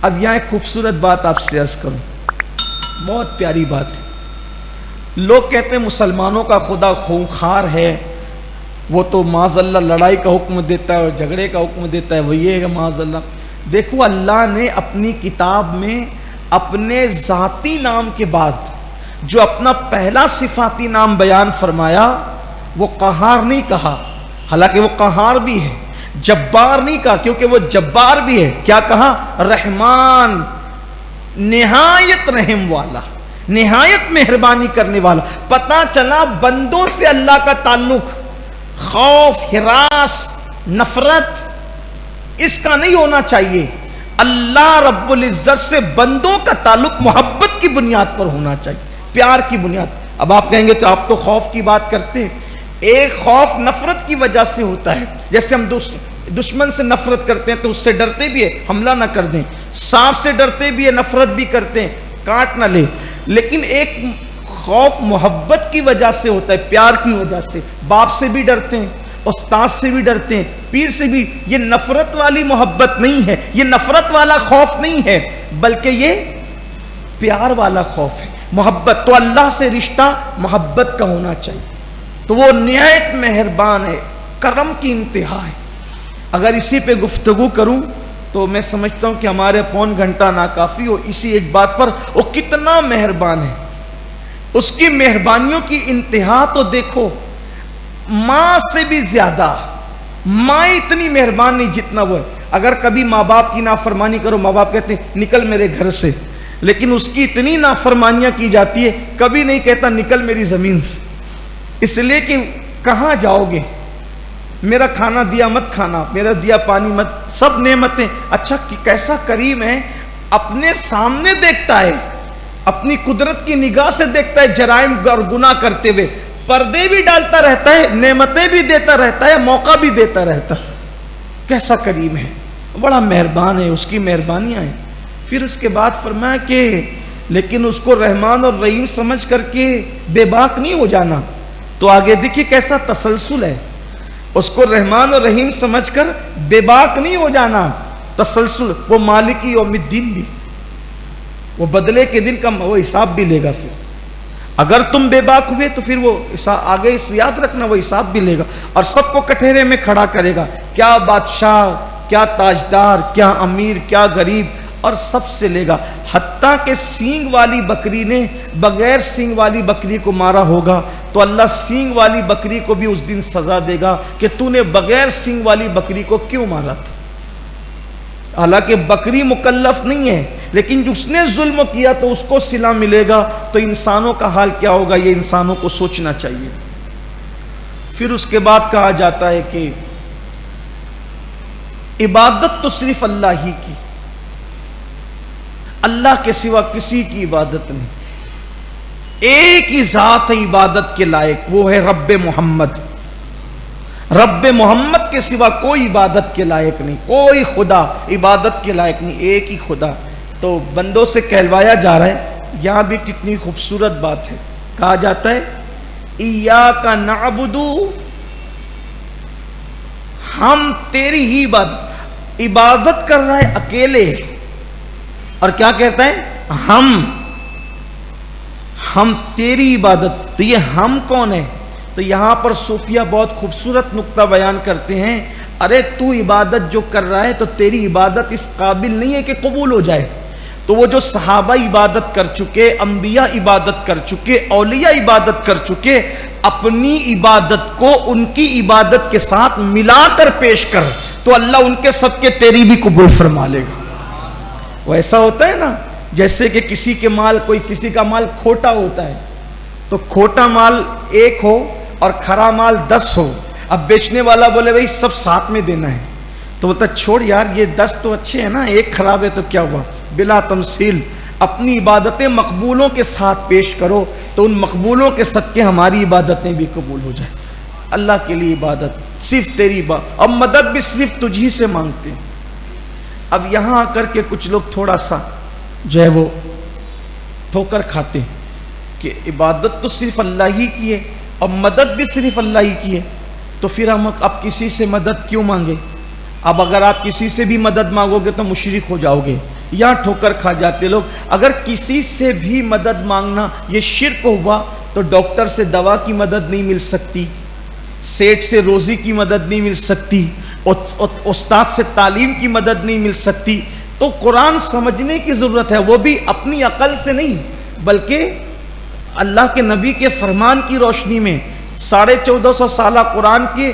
اب یہاں ایک خوبصورت بات آپ سے عرض کروں، بہت پیاری بات ہے. لوگ کہتے ہیں مسلمانوں کا خدا خونخوار ہے، وہ تو معاذ اللہ لڑائی کا حکم دیتا ہے اور جھگڑے کا حکم دیتا ہے، وہ یہ ہے معاذ اللہ. دیکھو اللہ نے اپنی کتاب میں اپنے ذاتی نام کے بعد جو اپنا پہلا صفاتی نام بیان فرمایا وہ قہار نہیں کہا، حالانکہ وہ قہار بھی ہے. جبار نہیں کہا کیونکہ وہ جبار بھی ہے. کیا کہا؟ رحمان، نہایت رحم والا، نہایت مہربانی کرنے والا. پتہ چلا بندوں سے اللہ کا تعلق خوف، ہراس، نفرت اس کا نہیں ہونا چاہیے. اللہ رب العزت سے بندوں کا تعلق محبت کی بنیاد پر ہونا چاہیے، پیار کی بنیاد. اب آپ کہیں گے تو آپ تو خوف کی بات کرتے ہیں. ایک خوف نفرت کی وجہ سے ہوتا ہے، جیسے ہم دشمن سے نفرت کرتے ہیں تو اس سے ڈرتے بھی ہے حملہ نہ کر دیں، سانپ سے ڈرتے بھی ہے، نفرت بھی کرتے ہیں کاٹ نہ لے. لیکن ایک خوف محبت کی وجہ سے ہوتا ہے، پیار کی وجہ سے. باپ سے بھی ڈرتے ہیں، استاد سے بھی ڈرتے ہیں، پیر سے بھی. یہ نفرت والی محبت نہیں ہے، یہ نفرت والا خوف نہیں ہے، بلکہ یہ پیار والا خوف ہے، محبت. تو اللہ سے رشتہ محبت کا ہونا چاہیے. تو وہ نہایت مہربان ہے، کرم کی انتہا ہے. اگر اسی پہ گفتگو کروں تو میں سمجھتا ہوں کہ ہمارے پون گھنٹہ ناکافی ہو. اسی ایک بات پر وہ کتنا مہربان ہے، اس کی مہربانیوں کی انتہا تو دیکھو. ماں سے بھی زیادہ، ماں اتنی مہربان نہیں جتنا وہ ہے. اگر کبھی ماں باپ کی نافرمانی کرو، ماں باپ کہتے ہیں نکل میرے گھر سے، لیکن اس کی اتنی نافرمانیاں کی جاتی ہے، کبھی نہیں کہتا نکل میری زمین سے. اس لیے کہ کہاں جاؤ گے، میرا کھانا دیا مت کھانا، میرا دیا پانی مت، سب نعمتیں. اچھا کیسا کریم ہے، اپنے سامنے دیکھتا ہے، اپنی قدرت کی نگاہ سے دیکھتا ہے جرائم اور گناہ کرتے ہوئے، پردے بھی ڈالتا رہتا ہے، نعمتیں بھی دیتا رہتا ہے، موقع بھی دیتا رہتا ہے. کیسا کریم ہے، بڑا مہربان ہے، اس کی مہربانیاں ہیں. پھر اس کے بعد فرمایا کہ لیکن اس کو رحمان اور رحیم سمجھ کر کے بے باک نہیں ہو جانا. تو آگے دیکھیے کیسا تسلسل ہے، اس کو رحمان اور رحیم سمجھ کر بے باک نہیں ہو جانا. تسلسل، وہ مالک یوم الدین بھی، وہ بدلے کے دن کا وہ حساب بھی لے گا. پھر اگر تم بے باک ہوئے تو پھر وہ آگے اس یاد رکھنا وہ حساب بھی لے گا اور سب کو کٹہرے میں کھڑا کرے گا. کیا بادشاہ، کیا تاجدار، کیا امیر، کیا غریب، اور سب سے لے گا. حتیٰ کہ سینگ والی بکری نے بغیر سینگ والی بکری کو مارا ہوگا تو اللہ سینگ والی بکری کو بھی اس دن سزا دے گا کہ تو نے بغیر سینگ والی بکری کو کیوں مارا تھا. حالانکہ بکری مکلف نہیں ہے، لیکن جس نے ظلم کیا تو اس کو صلہ ملے گا. تو انسانوں کا حال کیا ہوگا، یہ انسانوں کو سوچنا چاہیے. پھر اس کے بعد کہا جاتا ہے کہ عبادت تو صرف اللہ ہی کی، اللہ کے سوا کسی کی عبادت نہیں. ایک ہی ذات ہے عبادت کے لائق، وہ ہے رب محمد. رب محمد کے سوا کوئی عبادت کے لائق نہیں، کوئی خدا عبادت کے لائق نہیں، ایک ہی خدا. تو بندوں سے کہلوایا جا رہا ہے. یہاں بھی کتنی خوبصورت بات ہے. کہا جاتا ہے ایاک نعبد، ہم تیری ہی عبادت کر رہا ہے اکیلے. اور کیا کہتا ہے، ہم تیری عبادت. تو یہ ہم کون ہے؟ تو یہاں پر صوفیہ بہت خوبصورت نقطہ بیان کرتے ہیں. ارے تو عبادت جو کر رہا ہے تو تیری عبادت اس قابل نہیں ہے کہ قبول ہو جائے. تو وہ جو صحابہ عبادت کر چکے، انبیاء عبادت کر چکے، اولیاء عبادت کر چکے، اپنی عبادت کو ان کی عبادت کے ساتھ ملا کر پیش کر تو اللہ ان کے صدقے تیری بھی قبول فرما لے گا. وہ ایسا ہوتا ہے نا جیسے کہ کسی کا مال کھوٹا ہوتا ہے تو کھوٹا مال 1 ہو اور کھرا مال 10 ہو. اب بیچنے والا بولے بھائی سب ساتھ میں دینا ہے تو بولتا چھوڑ یار یہ 10 تو اچھے ہیں نا، 1 خراب ہے تو کیا ہوا. بلا تمثیل اپنی عبادتیں مقبولوں کے ساتھ پیش کرو تو ان مقبولوں کے صدقے ہماری عبادتیں بھی قبول ہو جائیں. اللہ کے لیے عبادت صرف تیری اور مدد بھی صرف تجھی سے مانگتے ہیں. اب یہاں آ کر کے کچھ لوگ تھوڑا سا جو ہے وہ ٹھوکر کھاتے ہیں کہ عبادت تو صرف اللہ ہی کی ہے اور مدد بھی صرف اللہ ہی کی ہے، تو پھر ہم اب کسی سے مدد کیوں مانگے؟ اب اگر آپ کسی سے بھی مدد مانگو گے تو مشرک ہو جاؤ گے، یا ٹھوکر کھا جاتے لوگ۔ اگر کسی سے بھی مدد مانگنا یہ شرک ہوا تو ڈاکٹر سے دوا کی مدد نہیں مل سکتی، سیٹ سے روزی کی مدد نہیں مل سکتی، استاد سے تعلیم کی مدد نہیں مل سکتی۔ تو قرآن سمجھنے کی ضرورت ہے، وہ بھی اپنی عقل سے نہیں بلکہ اللہ کے نبی کے فرمان کی روشنی میں۔ 1450 سالہ قرآن کی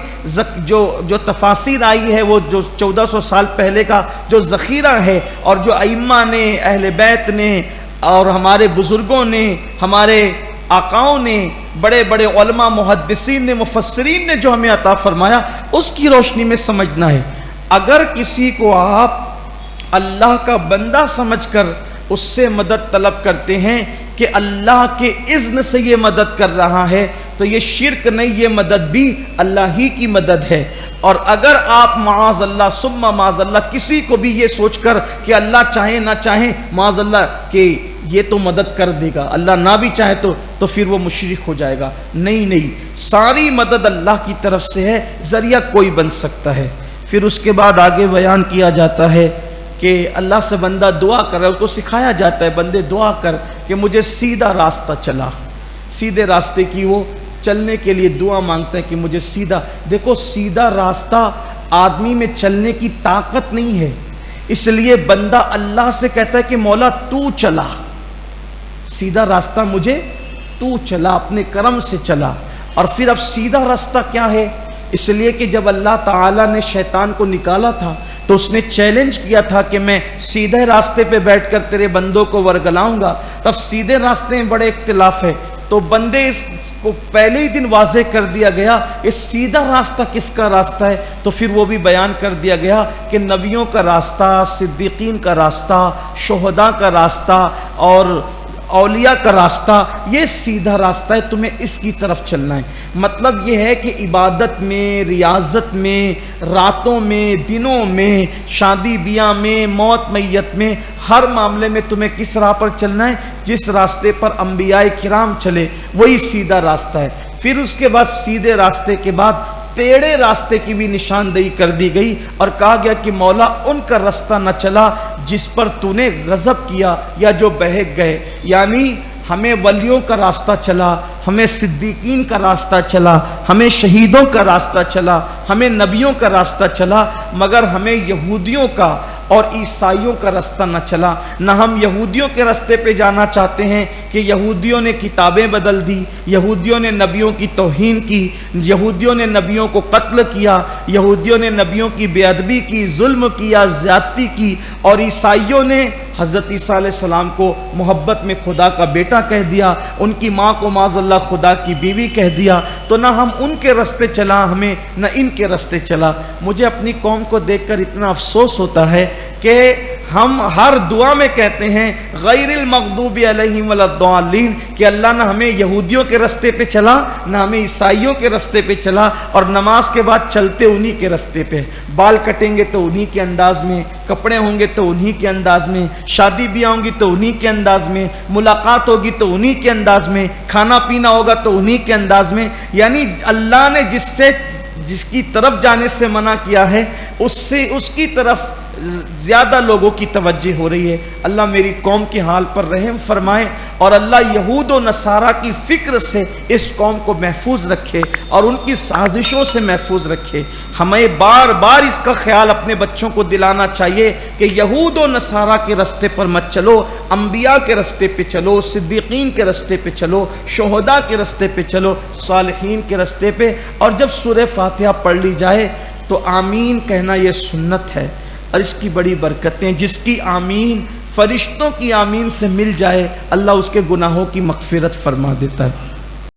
جو تفاسیر آئی ہے، وہ جو 1400 سال پہلے کا جو ذخیرہ ہے، اور جو ائمہ نے، اہل بیت نے، اور ہمارے بزرگوں نے، ہمارے آقاؤں نے، بڑے بڑے علماء، محدثین نے، مفسرین نے جو ہمیں عطا فرمایا، اس کی روشنی میں سمجھنا ہے۔ اگر کسی کو آپ اللہ کا بندہ سمجھ کر اس سے مدد طلب کرتے ہیں کہ اللہ کے اذن سے یہ مدد کر رہا ہے، تو یہ شرک نہیں، یہ مدد بھی اللہ ہی کی مدد ہے۔ اور اگر آپ معاذ اللہ ثم معاذ اللہ کسی کو بھی یہ سوچ کر کہ اللہ چاہے نہ چاہے معاذ اللہ کہ یہ تو مدد کر دے گا، اللہ نہ بھی چاہے تو پھر وہ مشرک ہو جائے گا، نہیں، ساری مدد اللہ کی طرف سے ہے، ذریعہ کوئی بن سکتا ہے۔ پھر اس کے بعد آگے بیان کیا جاتا ہے کہ اللہ سے بندہ دعا کر رہا ہے، اس کو سکھایا جاتا ہے بندے دعا کر کہ مجھے سیدھا راستہ چلا، سیدھے راستے کی وہ چلنے کے لیے دعا مانگتا ہے کہ مجھے سیدھا۔ دیکھو سیدھا راستہ آدمی میں چلنے کی طاقت نہیں ہے، اس لیے بندہ اللہ سے کہتا ہے کہ مولا تو چلا، سیدھا راستہ مجھے تو چلا، اپنے کرم سے چلا۔ اور پھر اب سیدھا راستہ کیا ہے؟ اس لیے کہ جب اللہ تعالیٰ نے شیطان کو نکالا تھا تو اس نے چیلنج کیا تھا کہ میں سیدھے راستے پہ بیٹھ کر تیرے بندوں کو ورگلاؤں گا۔ تب سیدھے راستے میں بڑے اختلاف ہے، تو بندے اس کو پہلے ہی دن واضح کر دیا گیا کہ سیدھا راستہ کس کا راستہ ہے، تو پھر وہ بھی بیان کر دیا گیا کہ نبیوں کا راستہ، صدیقین کا راستہ، شہداء کا راستہ اور اولیاء کا راستہ، یہ سیدھا راستہ ہے، تمہیں اس کی طرف چلنا ہے۔ مطلب یہ ہے کہ عبادت میں، ریاضت میں، راتوں میں، دنوں میں، شادی بیاہ میں، موت میت میں، ہر معاملے میں تمہیں کس راہ پر چلنا ہے؟ جس راستے پر انبیاء کرام چلے، وہی سیدھا راستہ ہے۔ پھر اس کے بعد سیدھے راستے کے بعد ٹیڑھے راستے کی بھی نشاندہی کر دی گئی اور کہا گیا کہ مولا ان کا راستہ نہ چلا جس پر تو نے غضب کیا یا جو بہک گئے، یعنی ہمیں ولیوں کا راستہ چلا، ہمیں صدیقین کا راستہ چلا، ہمیں شہیدوں کا راستہ چلا، ہمیں نبیوں کا راستہ چلا، مگر ہمیں یہودیوں کا اور عیسائیوں کا راستہ نہ چلا۔ نہ ہم یہودیوں کے راستے پہ جانا چاہتے ہیں کہ یہودیوں نے کتابیں بدل دی، یہودیوں نے نبیوں کی توہین کی، یہودیوں نے نبیوں کو قتل کیا، یہودیوں نے نبیوں کی بے ادبی کی، ظلم کیا، زیادتی کی، اور عیسائیوں نے حضرت عیسیٰ علیہ السلام کو محبت میں خدا کا بیٹا کہہ دیا، ان کی ماں کو معاذ اللہ خدا کی بیوی کہہ دیا۔ تو نہ ہم ان کے راستے چلا ہمیں، نہ ان کے راستے چلا۔ مجھے اپنی قوم کو دیکھ کر اتنا افسوس ہوتا ہے کہ ہم ہر دعا میں کہتے ہیں غیر المغضوب علیہم ولا الضالین، کہ اللہ نہ ہمیں یہودیوں کے راستے پہ چلا، نہ ہمیں عیسائیوں کے راستے پہ چلا، اور نماز کے بعد چلتے انہی کے راستے پہ، بال کٹیں گے تو انہی کے انداز میں، کپڑے ہوں گے تو انہی کے انداز میں، شادی بیاہ ہوں گی تو انہی کے انداز میں، ملاقات ہوگی تو انہی کے انداز میں، کھانا پینا ہوگا تو انہی کے انداز میں۔ یعنی اللہ نے جس کی طرف جانے سے منع کیا ہے، اس کی طرف زیادہ لوگوں کی توجہ ہو رہی ہے۔ اللہ میری قوم کے حال پر رحم فرمائے، اور اللہ یہود و نصارہ کی فکر سے اس قوم کو محفوظ رکھے اور ان کی سازشوں سے محفوظ رکھے۔ ہمیں بار بار اس کا خیال اپنے بچوں کو دلانا چاہیے کہ یہود و نصارہ کے راستے پر مت چلو، انبیاء کے راستے پہ چلو، صدیقین کے راستے پہ چلو، شہداء کے راستے پہ چلو، صالحین کے راستے پہ۔ اور جب سورہ فاتحہ پڑھ لی جائے تو آمین کہنا یہ سنت ہے، اور اس کی بڑی برکتیں، جس کی آمین فرشتوں کی آمین سے مل جائے اللہ اس کے گناہوں کی مغفرت فرما دیتا ہے۔